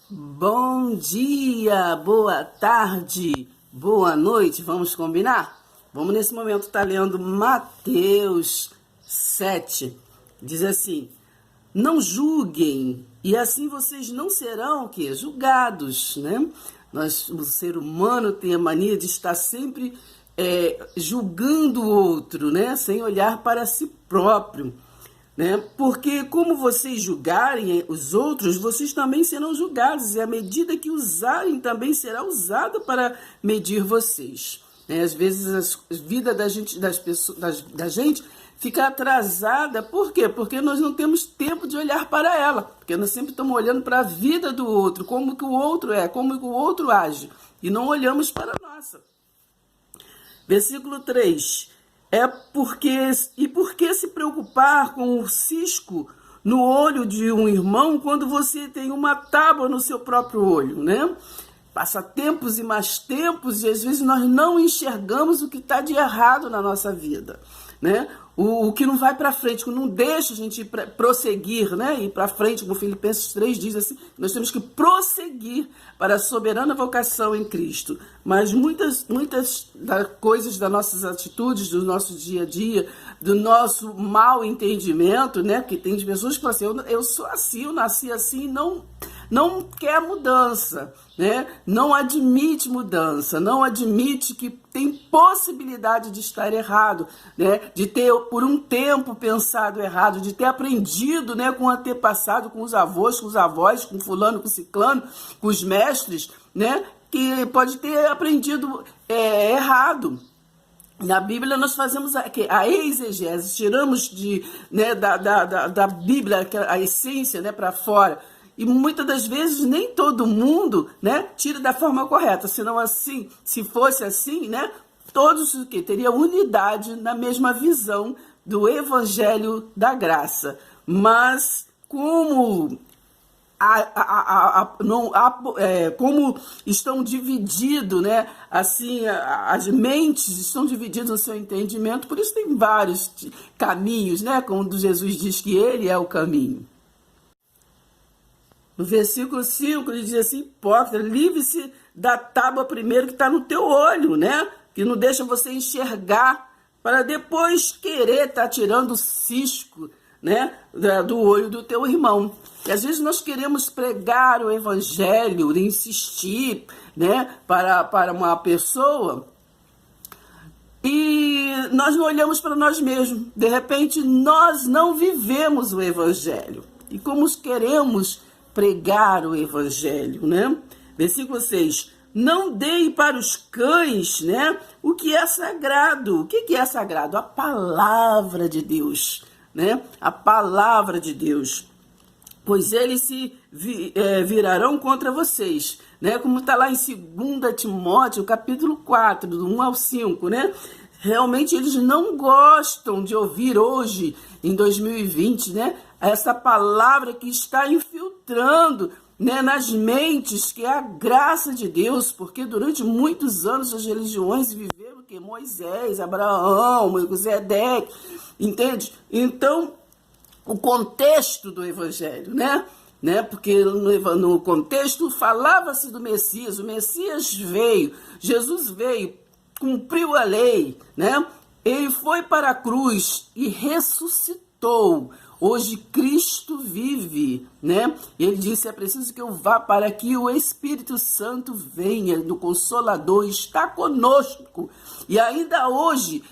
Bom dia, boa tarde, boa noite, vamos combinar? Vamos nesse momento estar lendo Mateus 7, diz assim: não julguem, e assim vocês não serão o quê? Julgados, né? O ser humano tem a mania de estar sempre julgando o outro, né? Sem olhar para si próprio. Né? Porque como vocês julgarem os outros, vocês também serão julgados, e a medida que usarem também será usada para medir vocês. Né? Às vezes a vida da gente, das pessoas, da gente fica atrasada. Por quê? Porque nós não temos tempo de olhar para ela, porque nós sempre estamos olhando para a vida do outro, como que o outro é, como que o outro age, e não olhamos para a nossa. Versículo 3. Por que se preocupar com o cisco no olho de um irmão quando você tem uma tábua no seu próprio olho, né? Passa tempos e mais tempos e às vezes nós não enxergamos o que está de errado na nossa vida, né? O que não vai para frente, que não deixa a gente prosseguir, né? Ir para frente, como Filipenses 3 diz assim, nós temos que prosseguir para a soberana vocação em Cristo. Mas muitas coisas das nossas atitudes, do nosso dia a dia, do nosso mal entendimento, né? Porque tem pessoas que falam assim, eu sou assim, eu nasci assim, não quer mudança, né? Não admite mudança, não admite que tem possibilidade de estar errado, né? De ter por um tempo pensado errado, de ter aprendido, né, com o antepassado, com os avós, com fulano, com ciclano, com os mestres, né? Que pode ter aprendido errado. Na Bíblia nós fazemos a exegese, tiramos da Bíblia a essência, né, para fora. E muitas das vezes nem todo mundo, né, tira da forma correta. Senão assim, se fosse assim, né, todos teriam unidade na mesma visão do Evangelho da Graça. Mas como como estão divididos, né? Assim, as mentes estão divididas no seu entendimento, por isso tem vários caminhos, né? Como Jesus diz que ele é o caminho. No versículo 5, ele diz assim: hipócrita, livre-se da tábua primeiro que está no teu olho, né? Que não deixa você enxergar, para depois querer estar tirando o cisco, né, do olho do teu irmão. E às vezes nós queremos pregar o evangelho, insistir, né, para uma pessoa, e nós não olhamos para nós mesmos. De repente, nós não vivemos o evangelho. E como queremos pregar o evangelho, né? Versículo 6. Não deem para os cães, né, o que é sagrado. O que é sagrado? A palavra de Deus, né? A palavra de Deus. Pois eles se virarão contra vocês, né? Como está lá em 2 Timóteo, capítulo 4, do 1 ao 5, né? Realmente eles não gostam de ouvir hoje, em 2020, né, essa palavra que está infiltrando, né, nas mentes, que é a graça de Deus, porque durante muitos anos as religiões viveram que Moisés, Abraão, Melquisedeque, entende? Então, o contexto do evangelho, né? Porque no contexto falava-se do Messias, o Messias veio, Jesus veio, cumpriu a lei, né? Ele foi para a cruz e ressuscitou. Hoje Cristo vive, né? Ele disse: é preciso que eu vá para que o Espírito Santo venha, do Consolador, está conosco. E ainda hoje,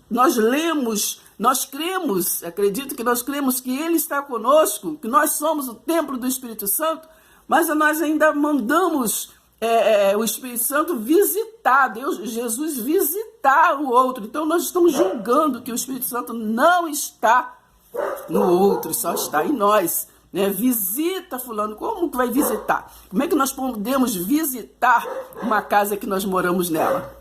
nós lemos, nós cremos, acredito que nós cremos que Ele está conosco, que nós somos o templo do Espírito Santo, mas nós ainda mandamos o Espírito Santo visitar, Jesus visitar o outro. Então nós estamos julgando que o Espírito Santo não está no outro, só está em nós, né? Visita fulano. Como que vai visitar? Como é que nós podemos visitar uma casa que nós moramos nela?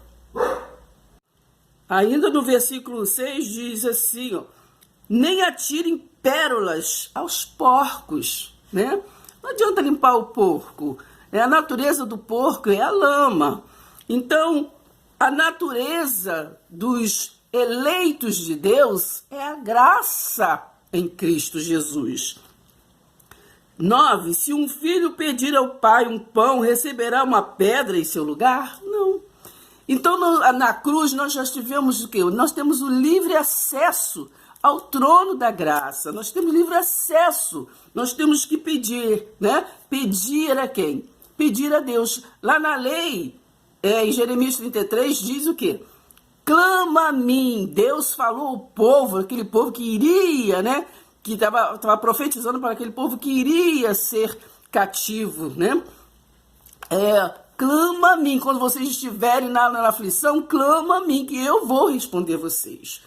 Ainda no versículo 6 diz assim, ó: nem atirem pérolas aos porcos, né? Não adianta limpar o porco. A natureza do porco é a lama. Então, a natureza dos eleitos de Deus é a graça em Cristo Jesus. 9. Se um filho pedir ao pai um pão, receberá uma pedra em seu lugar? Não. Então, na cruz, nós já tivemos o quê? Nós temos o livre acesso ao trono da graça. Nós temos livre acesso. Nós temos que pedir, né? Pedir a quem? Pedir a Deus. Lá na lei, em Jeremias 33, diz o quê? Clama a mim. Deus falou ao povo, aquele povo que iria, né? Que estava profetizando para aquele povo que iria ser cativo, né? Clama a mim, quando vocês estiverem na aflição, clama a mim, que eu vou responder vocês.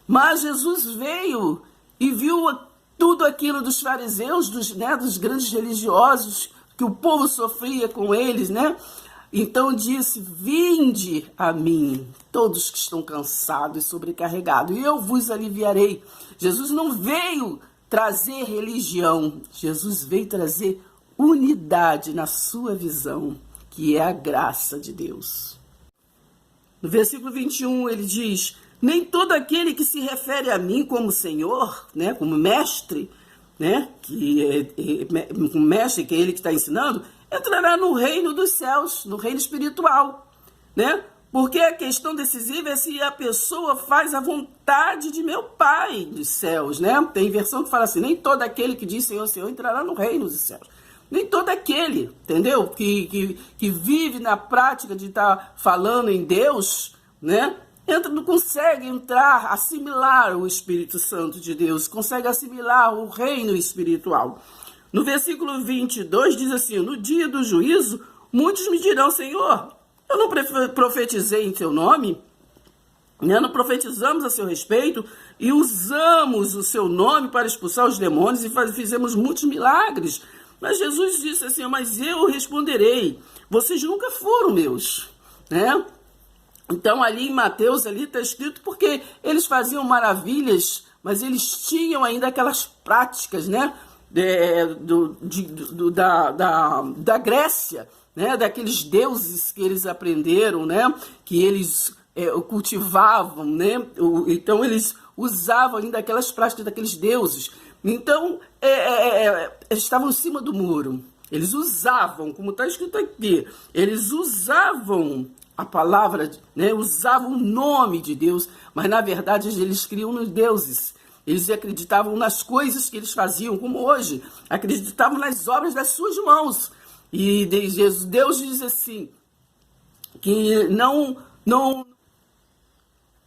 Mas Jesus veio e viu tudo aquilo dos fariseus, dos grandes religiosos, que o povo sofria com eles, né? Então disse, vinde a mim, todos que estão cansados e sobrecarregados, e eu vos aliviarei. Jesus não veio trazer religião, Jesus veio trazer unidade na sua visão, que é a graça de Deus. No versículo 21, ele diz, nem todo aquele que se refere a mim como Senhor, né, como mestre, né, como mestre, que é ele que está ensinando, entrará no reino dos céus, no reino espiritual, né? Porque a questão decisiva é se a pessoa faz a vontade de meu Pai dos céus, né? Tem versão que fala assim, nem todo aquele que diz Senhor, Senhor, entrará no reino dos céus. Nem todo aquele, entendeu? Que vive na prática de estar falando em Deus, né? Não consegue entrar, assimilar o Espírito Santo de Deus, consegue assimilar o reino espiritual. No versículo 22 diz assim, no dia do juízo, muitos me dirão, Senhor, eu não profetizei em teu nome? Não profetizamos a seu respeito e usamos o seu nome para expulsar os demônios e fizemos muitos milagres. Mas Jesus disse assim, mas eu responderei, vocês nunca foram meus, né? Então ali em Mateus ali está escrito porque eles faziam maravilhas, mas eles tinham ainda aquelas práticas, né? Da Grécia, né? Daqueles deuses que eles aprenderam, né? Que eles cultivavam, né? Então eles usavam ainda aquelas práticas daqueles deuses. Então eles estavam em cima do muro. Eles usavam, como está escrito aqui, eles usavam a palavra, né? Usavam o nome de Deus, mas na verdade eles criam nos deuses. Eles acreditavam nas coisas que eles faziam, como hoje, acreditavam nas obras das suas mãos. E Deus diz assim, que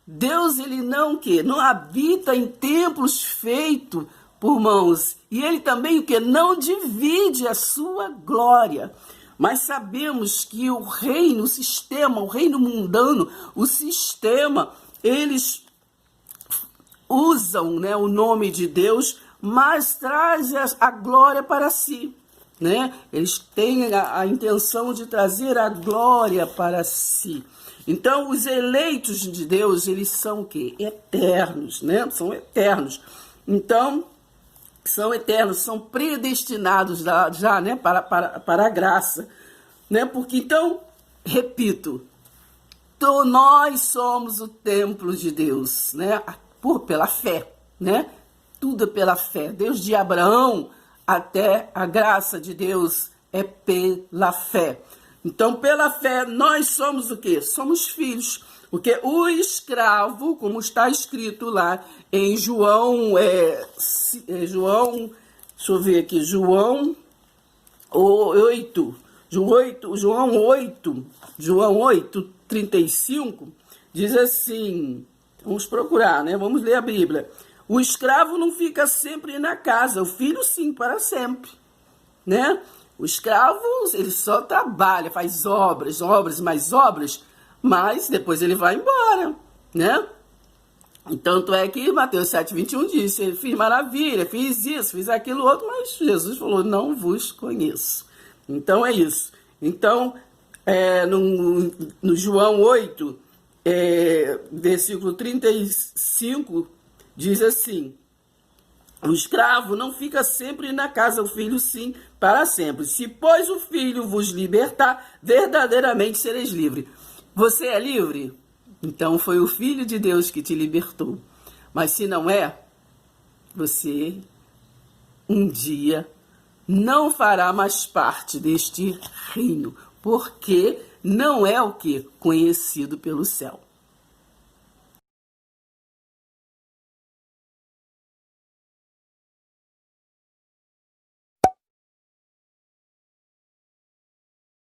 Deus ele não habita em templos feitos por mãos. E ele também não divide a sua glória. Mas sabemos que o reino, o sistema, o reino mundano, o sistema, eles usam, né, o nome de Deus, mas traz a glória para si, né? Eles têm a intenção de trazer a glória para si. Então, os eleitos de Deus, eles são o quê? Eternos, né? São eternos. Então, são eternos, são predestinados já, né, para a graça, né? Porque, então, repito, nós somos o templo de Deus, né? Pela fé, né? Tudo é pela fé. Desde Abraão até a graça de Deus é pela fé. Então, pela fé, nós somos o quê? Somos filhos. Porque o escravo, como está escrito lá em João, deixa eu ver aqui, João 8, 35, diz assim, vamos procurar, né? Vamos ler a Bíblia. O escravo não fica sempre na casa, o filho sim, para sempre, né? O escravo, ele só trabalha, faz obras, mais obras, mas depois ele vai embora, né? Tanto é que Mateus 7,21 diz, fiz maravilha, fiz isso, fiz aquilo outro, mas Jesus falou, não vos conheço. Então é isso. Então, no João 8, versículo 35, diz assim, o escravo não fica sempre na casa, o filho sim, para sempre. Se, pois, o filho vos libertar, verdadeiramente sereis livre. Você é livre? Então foi o Filho de Deus que te libertou. Mas se não é, você um dia não fará mais parte deste reino, porque não é o que? Conhecido pelo céu.